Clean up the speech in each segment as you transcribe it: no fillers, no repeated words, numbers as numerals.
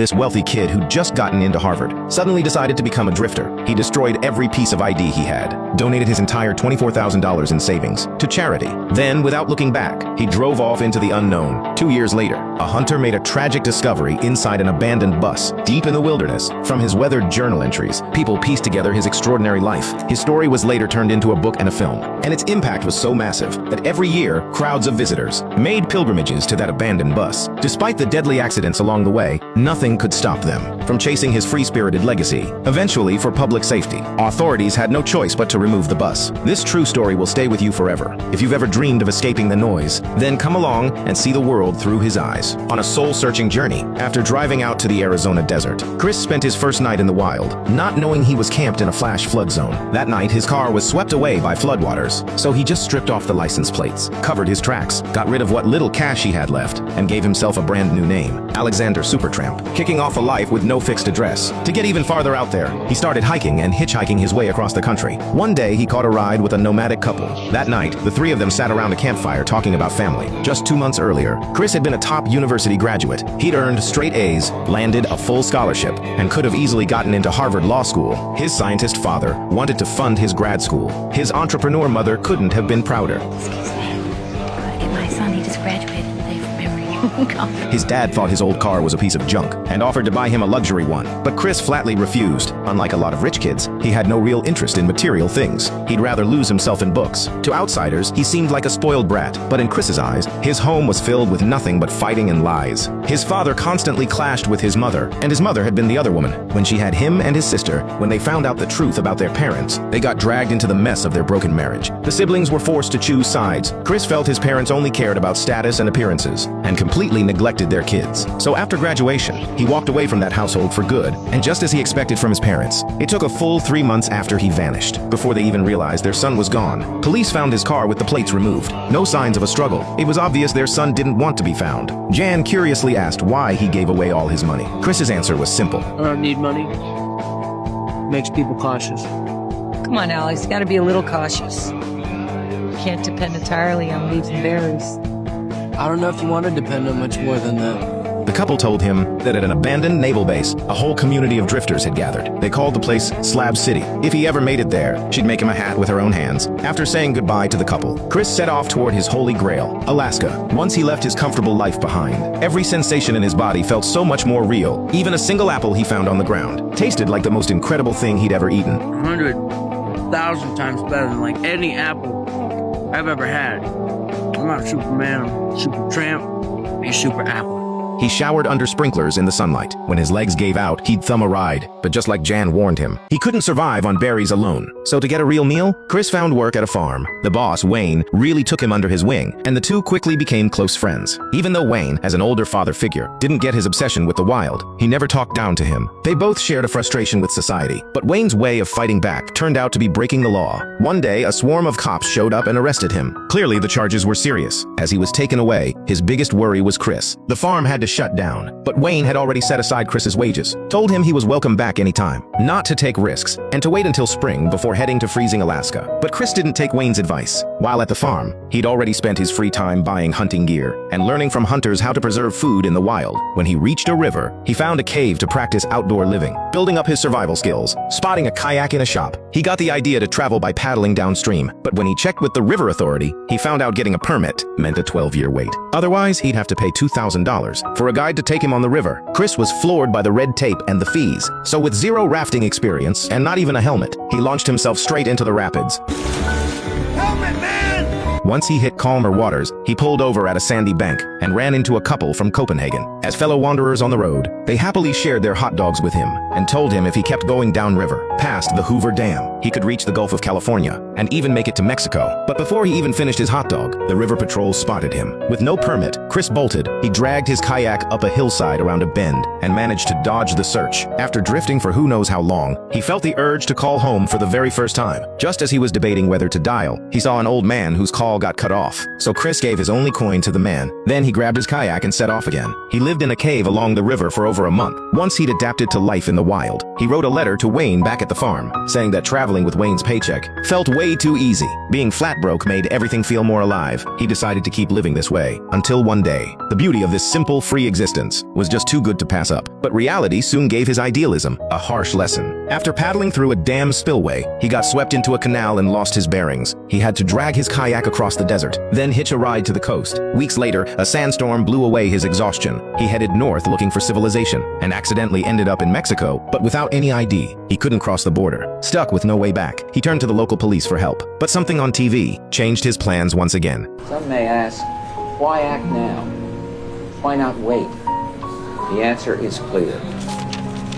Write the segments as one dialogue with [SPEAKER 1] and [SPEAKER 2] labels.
[SPEAKER 1] this wealthy kid who'd just gotten into Harvard, suddenly decided to become a drifter. He destroyed every piece of ID he had, donated his entire $24,000 in savings to charity. Then, without looking back, he drove off into the unknown. 2 years later, a hunter made a tragic discovery inside an abandoned bus, deep in the wilderness. From his weathered journal entries, people pieced together his extraordinary life. His story was later turned into a book and a film, and its impact was so massive that every year, crowds of visitors made pilgrimages to that abandoned bus. Despite the deadly accidents along the way, nothing could stop them from chasing his free-spirited legacy. Eventually, for public safety, authorities had no choice but to remove the bus. This true story will stay with you forever. If you've ever dreamed of escaping the noise, then come along and see the world through his eyes. On a soul-searching journey, after driving out to the Arizona desert, Chris spent his first night in the wild, not knowing he was camped in a flash flood zone. That night, his car was swept away by floodwaters, so he just stripped off the license plates, covered his tracks, got rid of what little cash he had left, and gave himself a brand new name, Alexander Supertramp, kicking off a life with no fixed address. To get even farther out there, he started hiking and hitchhiking his way across the country. One day, he caught a ride with a nomadic couple. That night, the three of them sat around a campfire talking about family. Just 2 months earlier, Chris had been a top university graduate. He'd earned straight A's, landed a full scholarship, and could have easily gotten into Harvard Law School. His scientist father wanted to fund his grad school. His entrepreneur mother couldn't have been prouder.
[SPEAKER 2] Excuse me. My son, he just graduated today from Emory.
[SPEAKER 1] His dad thought his old car was a piece of junk and offered to buy him a luxury one, but Chris flatly refused. Unlike a lot of rich kids, he had no real interest in material things. He'd rather lose himself in books. To outsiders, he seemed like a spoiled brat, but in Chris's eyes, his home was filled with nothing but fighting and lies. His father constantly clashed with his mother, and his mother had been the other woman. When she had him and his sister, when they found out the truth about their parents, they got dragged into the mess of their broken marriage. The siblings were forced to choose sides. Chris felt his parents only cared about status and appearances, and completely neglected their kids. So after graduation, he walked away from that household for good, and just as he expected from his parents, it took a full 3 months after he vanished, before they even realized their son was gone. Police found his car with the plates removed. No signs of a struggle. It was obvious their son didn't want to be found. Jan curiously asked why he gave away all his money. Chris's answer was simple.
[SPEAKER 3] I don't need money. Makes people cautious.
[SPEAKER 4] Come on, Alex, gotta be a little cautious. Can't depend entirely on leaves and berries.
[SPEAKER 3] I don't know if you want to depend on much more than that.
[SPEAKER 1] The couple told him that at an abandoned naval base, a whole community of drifters had gathered. They called the place Slab City. If he ever made it there, she'd make him a hat with her own hands. After saying goodbye to the couple, Chris set off toward his holy grail, Alaska. Once he left his comfortable life behind, every sensation in his body felt so much more real. Even a single apple he found on the ground tasted like the most incredible thing he'd ever eaten.
[SPEAKER 3] 100,000 times better than like any apple I've ever had. I'm not Superman, I'm Supertramp, a super apple.
[SPEAKER 1] He showered under sprinklers in the sunlight. When his legs gave out, he'd thumb a ride. But just like Jan warned him, he couldn't survive on berries alone. So to get a real meal, Chris found work at a farm. The boss, Wayne, really took him under his wing, and the two quickly became close friends. Even though Wayne, as an older father figure, didn't get his obsession with the wild, he never talked down to him. They both shared a frustration with society, but Wayne's way of fighting back turned out to be breaking the law. One day, a swarm of cops showed up and arrested him. Clearly, the charges were serious. As he was taken away, his biggest worry was Chris. The farm had to shut down, but Wayne had already set aside Chris's wages, told him he was welcome back anytime, not to take risks, and to wait until spring before heading to freezing Alaska. But Chris didn't take Wayne's advice. While at the farm, he'd already spent his free time buying hunting gear and learning from hunters how to preserve food in the wild. When he reached a river, he found a cave to practice outdoor living, building up his survival skills. Spotting a kayak in a shop, he got the idea to travel by paddling downstream, but when he checked with the river authority, he found out getting a permit meant a 12-year wait. Otherwise, he'd have to pay $2,000 for a guide to take him on the river. Chris was floored by the red tape and the fees, so with zero rafting experience and not even a helmet, he launched himself straight into the rapids.
[SPEAKER 3] Helmet, man!
[SPEAKER 1] Once he hit calmer waters, he pulled over at a sandy bank and ran into a couple from Copenhagen. As fellow wanderers on the road, they happily shared their hot dogs with him and told him if he kept going downriver, past the Hoover Dam, he could reach the Gulf of California and even make it to Mexico. But before he even finished his hot dog, the river patrol spotted him. With no permit, Chris bolted. He dragged his kayak up a hillside around a bend and managed to dodge the search. After drifting for who knows how long, he felt the urge to call home for the very first time. Just as he was debating whether to dial, he saw an old man whose call got cut off. So Chris gave his only coin to the man. Then he grabbed his kayak and set off again. He lived in a cave along the river for over a month. Once he'd adapted to life in the wild, he wrote a letter to Wayne back at the farm, saying that traveling with Wayne's paycheck felt way too easy. Being flat broke made everything feel more alive. He decided to keep living this way, until one day, the beauty of this simple, free existence was just too good to pass mess up. But reality soon gave his idealism a harsh lesson. After paddling through a dam spillway, he got swept into a canal and lost his bearings. He had to drag his kayak across the desert, then hitch a ride to the coast. Weeks later, a sandstorm blew away his exhaustion. He headed north looking for civilization and accidentally ended up in Mexico, but without any ID. He couldn't cross the border. Stuck with no way back, he turned to the local police for help. But something on TV changed his plans once again.
[SPEAKER 5] Some may ask, why act now? Why not wait? The answer is clear.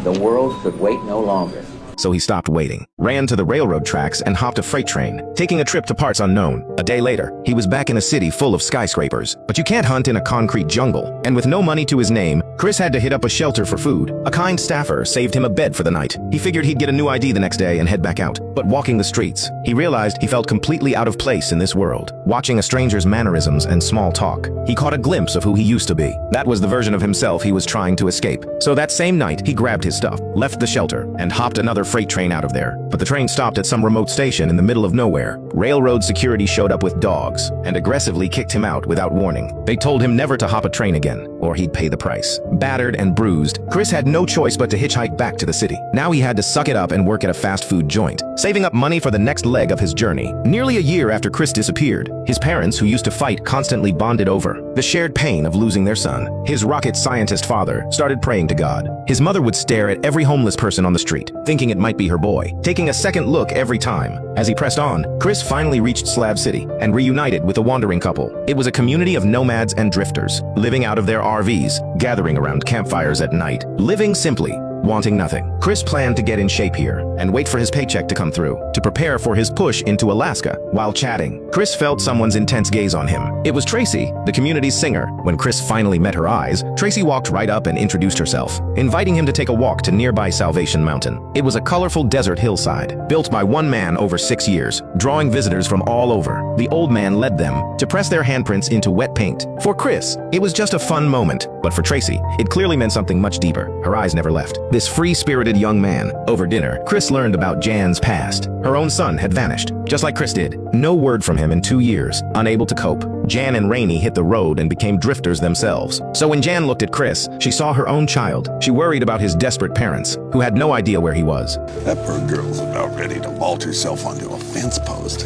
[SPEAKER 5] The world could wait no longer.
[SPEAKER 1] So he stopped waiting, ran to the railroad tracks and hopped a freight train, taking a trip to parts unknown. A day later, he was back in a city full of skyscrapers. But you can't hunt in a concrete jungle. And with no money to his name, Chris had to hit up a shelter for food. A kind staffer saved him a bed for the night. He figured he'd get a new ID the next day and head back out. But walking the streets, he realized he felt completely out of place in this world. Watching a stranger's mannerisms and small talk, he caught a glimpse of who he used to be. That was the version of himself he was trying to escape. So that same night, he grabbed his stuff, left the shelter, and hopped another freight train out of there. But the train stopped at some remote station in the middle of nowhere. Railroad security showed up with dogs and aggressively kicked him out without warning. They told him never to hop a train again, or he'd pay the price. Battered and bruised, Chris had no choice but to hitchhike back to the city. Now he had to suck it up and work at a fast food joint, saving up money for the next leg of his journey. Nearly a year after Chris disappeared, his parents, who used to fight, constantly bonded over the shared pain of losing their son. His rocket scientist father started praying to God. His mother would stare at every homeless person on the street, thinking it might be her boy, taking a second look every time. As he pressed on, Chris finally reached Slab City and reunited with a wandering couple. It was a community of nomads and drifters, living out of their RVs, gathering around campfires at night, living simply, wanting nothing. Chris planned to get in shape here and wait for his paycheck to come through, to prepare for his push into Alaska. While chatting, Chris felt someone's intense gaze on him. It was Tracy, the community's singer. When Chris finally met her eyes, Tracy walked right up and introduced herself, inviting him to take a walk to nearby Salvation Mountain. It was a colorful desert hillside, built by one man over 6 years, drawing visitors from all over. The old man led them to press their handprints into wet paint. For Chris, it was just a fun moment, but for Tracy, it clearly meant something much deeper. Her eyes never left. This free-spirited young man. Over dinner, Chris learned about Jan's past. Her own son had vanished, just like Chris did. No word from him in 2 years. Unable to cope, Jan and Rainey hit the road and became drifters themselves. So when Jan looked at Chris, she saw her own child. She worried about his desperate parents, who had no idea where he was.
[SPEAKER 6] That poor girl's about ready to vault herself onto a fence post.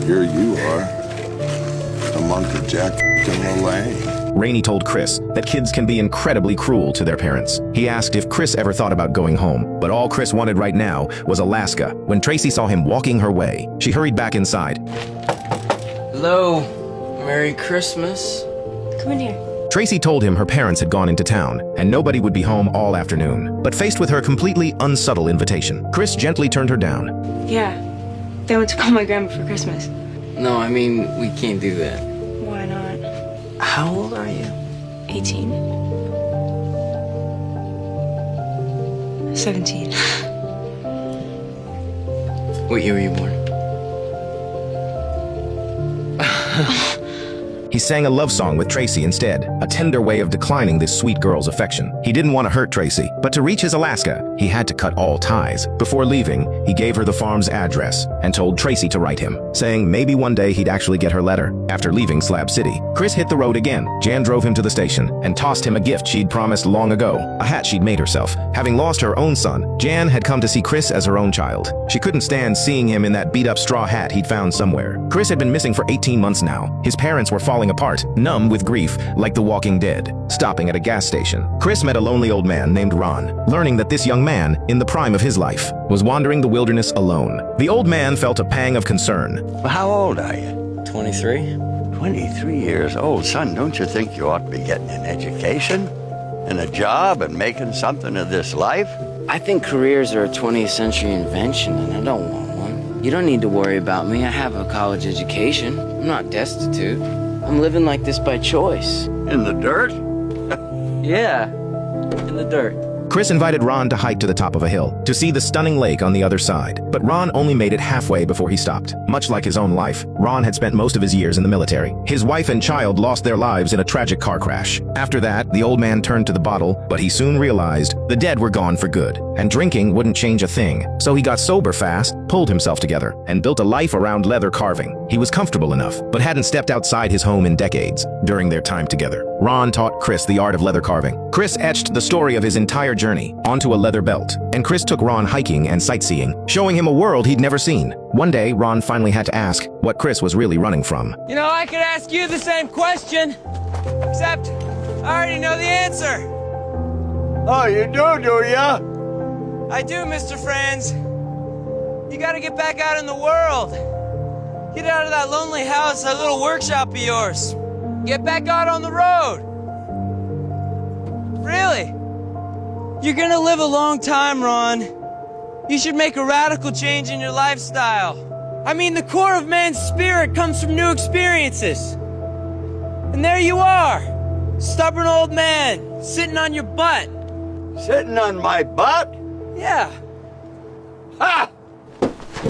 [SPEAKER 6] Here you are, among the Jack and Lang.
[SPEAKER 1] Rainey told Chris that kids can be incredibly cruel to their parents. He asked if Chris ever thought about going home, but all Chris wanted right now was Alaska. When Tracy saw him walking her way, she hurried back inside.
[SPEAKER 7] Hello, Merry Christmas.
[SPEAKER 2] Come in here.
[SPEAKER 1] Tracy told him her parents had gone into town, and nobody would be home all afternoon. But faced with her completely unsubtle invitation, Chris gently turned her down.
[SPEAKER 8] Yeah, they went to call my grandma for Christmas.
[SPEAKER 7] No, I mean, we can't do that.
[SPEAKER 8] Why not?
[SPEAKER 7] How old are you?
[SPEAKER 8] 18. 17.
[SPEAKER 7] What year were you born?
[SPEAKER 1] He sang a love song with Tracy instead, a tender way of declining this sweet girl's affection. He didn't want to hurt Tracy, but to reach his Alaska, he had to cut all ties. Before leaving, he gave her the farm's address and told Tracy to write him, saying maybe one day he'd actually get her letter. After leaving Slab City, Chris hit the road again. Jan drove him to the station and tossed him a gift she'd promised long ago, a hat she'd made herself. Having lost her own son, Jan had come to see Chris as her own child. She couldn't stand seeing him in that beat-up straw hat he'd found somewhere. Chris had been missing for 18 months now. His parents were falling apart, numb with grief, like the walking dead. Stopping at a gas station, Chris met a lonely old man named Ron, learning that this young man, in the prime of his life, was wandering the wilderness alone. The old man felt a pang of concern.
[SPEAKER 9] How old are you?
[SPEAKER 7] 23.
[SPEAKER 9] 23 years old. Son, don't you think you ought to be getting an education and a job and making something of this life?
[SPEAKER 7] I think careers are a 20th century invention, and I don't want one. You don't need to worry about me. I have a college education. I'm not destitute. I'm living like this by choice.
[SPEAKER 9] In the dirt?
[SPEAKER 7] Yeah, in the dirt.
[SPEAKER 1] Chris invited Ron to hike to the top of a hill to see the stunning lake on the other side, but Ron only made it halfway before he stopped. Much like his own life, Ron had spent most of his years in the military. His wife and child lost their lives in a tragic car crash. After that, the old man turned to the bottle, but he soon realized the dead were gone for good, and drinking wouldn't change a thing. So he got sober fast, pulled himself together, and built a life around leather carving. He was comfortable enough, but hadn't stepped outside his home in decades during their time together. Ron taught Chris the art of leather carving. Chris etched the story of his entire journey onto a leather belt, and Chris took Ron hiking and sightseeing, showing him a world he'd never seen. One day, Ron finally had to ask what Chris was really running from.
[SPEAKER 10] You know, I could ask you the same question, except I already know the answer.
[SPEAKER 9] Oh, you do ya?
[SPEAKER 10] I do, Mr. Franz. You gotta get back out in the world. Get out of that lonely house, that little workshop of yours. Get back out on the road. Really? You're gonna live a long time, Ron. You should make a radical change in your lifestyle. I mean, the core of man's spirit comes from new experiences. And there you are, stubborn old man, sitting on your butt.
[SPEAKER 9] Sitting on my butt?
[SPEAKER 10] Yeah.
[SPEAKER 9] Ha!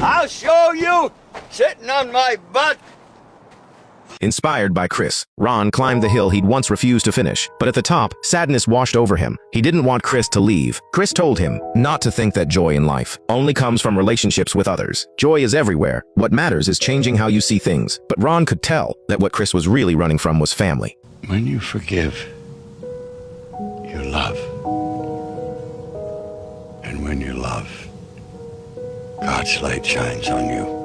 [SPEAKER 9] I'll show you! Sitting on my butt!
[SPEAKER 1] Inspired by Chris, Ron climbed the hill he'd once refused to finish, but at the top, sadness washed over him. He didn't want Chris to leave. Chris told him not to think that joy in life only comes from relationships with others. Joy is everywhere. What matters is changing how you see things. But Ron could tell that what Chris was really running from was family.
[SPEAKER 9] When you forgive, you love. And when you love, God's light shines on you.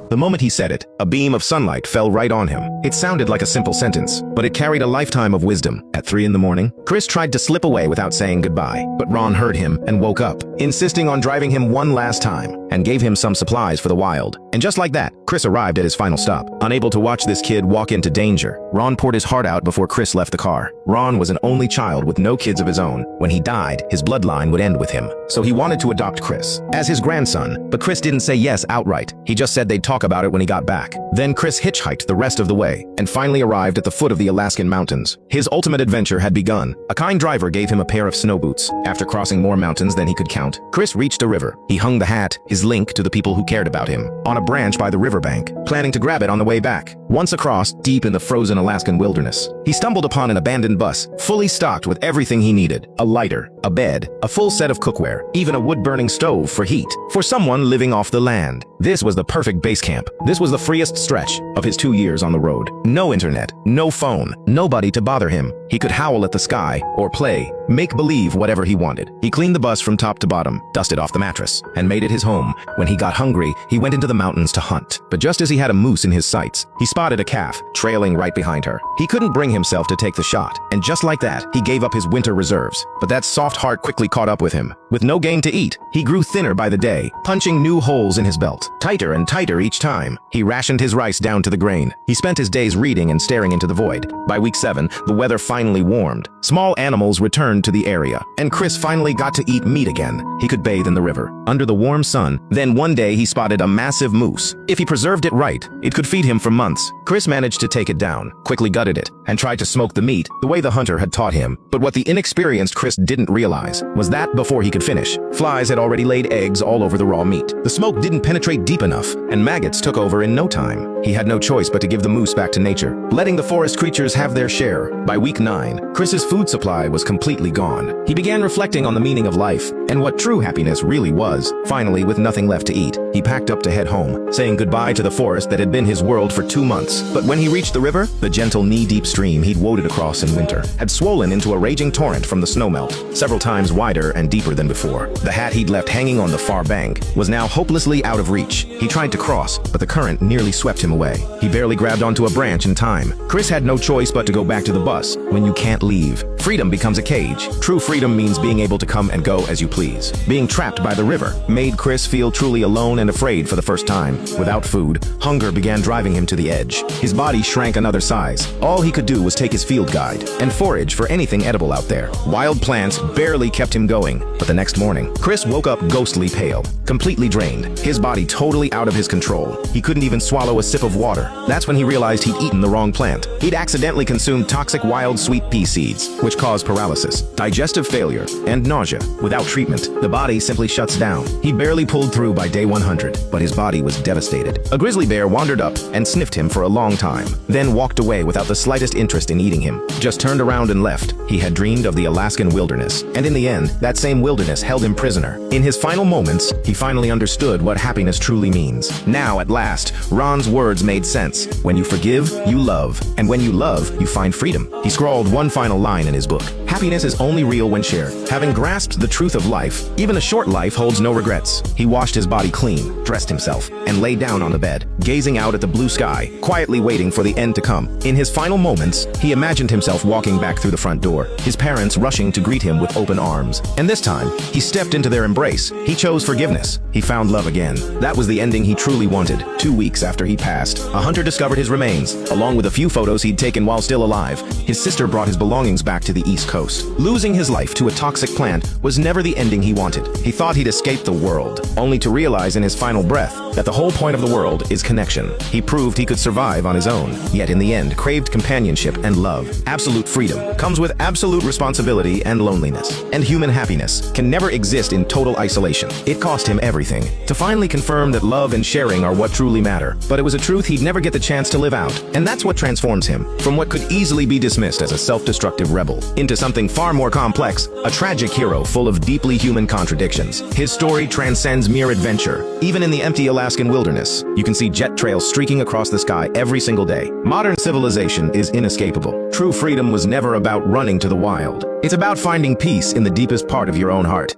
[SPEAKER 1] The moment he said it, a beam of sunlight fell right on him. It sounded like a simple sentence, but it carried a lifetime of wisdom. At 3 in the morning, Chris tried to slip away without saying goodbye, but Ron heard him and woke up, insisting on driving him one last time, and gave him some supplies for the wild. And just like that, Chris arrived at his final stop. Unable to watch this kid walk into danger, Ron poured his heart out before Chris left the car. Ron was an only child with no kids of his own. When he died, his bloodline would end with him. So he wanted to adopt Chris as his grandson, but Chris didn't say yes outright. He just said they'd talk about it when he got back. Then Chris hitchhiked the rest of the way and finally arrived at the foot of the Alaskan mountains. His ultimate adventure had begun. A kind driver gave him a pair of snow boots. After crossing more mountains than he could count, Chris reached a river. He hung the hat, his link to the people who cared about him, on a branch by the riverbank, planning to grab it on the way back. Once across, deep in the frozen Alaskan wilderness, he stumbled upon an abandoned bus, fully stocked with everything he needed: a lighter, a bed, a full set of cookware, even a wood-burning stove for heat, for someone living off the land. This was the perfect base camp. This was the freest stretch of his 2 years on the road. No internet, no phone, nobody to bother him. He could howl at the sky or play, make believe whatever he wanted. He cleaned the bus from top to bottom, dusted off the mattress, and made it his home. When he got hungry, he went into the mountains to hunt. But just as he had a moose in his sights, he spotted a calf trailing right behind her. He couldn't bring himself to take the shot, and just like that, he gave up his winter reserves. But that soft heart quickly caught up with him. With no game to eat, he grew thinner by the day, punching new holes in his belt, tighter and tighter each time. He rationed his rice down to the grain. He spent his days reading and staring into the void. By week 7, the weather finally warmed. Small animals returned to the area, and Chris finally got to eat meat again. He could bathe in the river, under the warm sun. Then one day he spotted a massive moose. If he preserved it right, it could feed him for months. Chris managed to take it down, quickly gutted it, and tried to smoke the meat the way the hunter had taught him. But what the inexperienced Chris didn't realize was that before he could finish, flies had already laid eggs all over the raw meat. The smoke didn't penetrate deep enough, and maggots took over in no time. He had no choice but to give the moose back to nature, letting the forest creatures have their share. By week 9, Chris's food supply was completely gone. He began reflecting on the meaning of life and what true happiness really was. Finally, with nothing left to eat, he packed up to head home, saying goodbye to the forest that had been his world for 2 months. But when he reached the river, the gentle knee-deep stream he'd waded across in winter had swollen into a raging torrent from the snowmelt, several times wider and deeper than before. The hat he'd left hanging on the far bank was now hopelessly out of reach. He tried to cross, but the current nearly swept him away. He barely grabbed onto a branch in time. Chris had no choice but to go back to the bus. When you can't leave, freedom becomes a cage. True freedom means being able to come and go as you please. Being trapped by the river made Chris feel truly alone and afraid for the first time. Without food, hunger began driving him to the edge. His body shrank another size. All he could do was take his field guide and forage for anything edible out there. Wild plants barely kept him going, but the next morning, Chris woke up ghostly pale, completely drained, his body totally out of his control. He couldn't even swallow a sip of water. That's when he realized he'd eaten the wrong plant. He'd accidentally consumed toxic wild sweet pea seeds, which cause paralysis, digestive failure, and nausea. Without treatment, the body simply shuts down. He barely pulled through by day 100, but his body was devastated. A grizzly bear wandered up and sniffed him for a long time, then walked away without the slightest interest in eating him. Just turned around and left. He had dreamed of the Alaskan wilderness, And in the end, that same wilderness held him prisoner. In his final moments, he finally understood what happiness truly means. Now, at last, Ron's words made sense. When you forgive, you love. And when you love, you find freedom. He scrawled one final line in his book. Happiness is only real when shared. Having grasped the truth of life, even a short life holds no regrets. He washed his body clean, dressed himself, and lay down on the bed, gazing out at the blue sky, quietly waiting for the end to come. In his final moments, he imagined himself walking back through the front door, his parents rushing to greet him with open arms. And this time, he stepped into their embrace. He chose forgiveness. He found love again. That was the ending he truly wanted. 2 weeks after he passed, a hunter discovered his remains, along with a few photos he'd taken while still alive. His sister brought his belongings back to the East Coast. Losing his life to a toxic plant was never the ending he wanted. He thought he'd escaped the world, only to realize in his final breath that the whole point of the world is connection. He proved he could survive on his own, yet in the end craved companionship and love. Absolute freedom comes with absolute responsibility and loneliness. And human happiness can never exist in total isolation. It cost him everything to finally confirm that love and sharing are what truly matter. But it was a truth he'd never get the chance to live out. And that's what transforms him from what could easily be dismissed as a self-destructive rebel into something far more complex, a tragic hero full of deeply human contradictions. His story transcends mere adventure. Even in the empty Alaskan wilderness, you can see jet trails streaking across the sky every single day. Modern civilization is inescapable. True freedom was never about running to the wild. It's about finding peace in the deepest part of your own heart.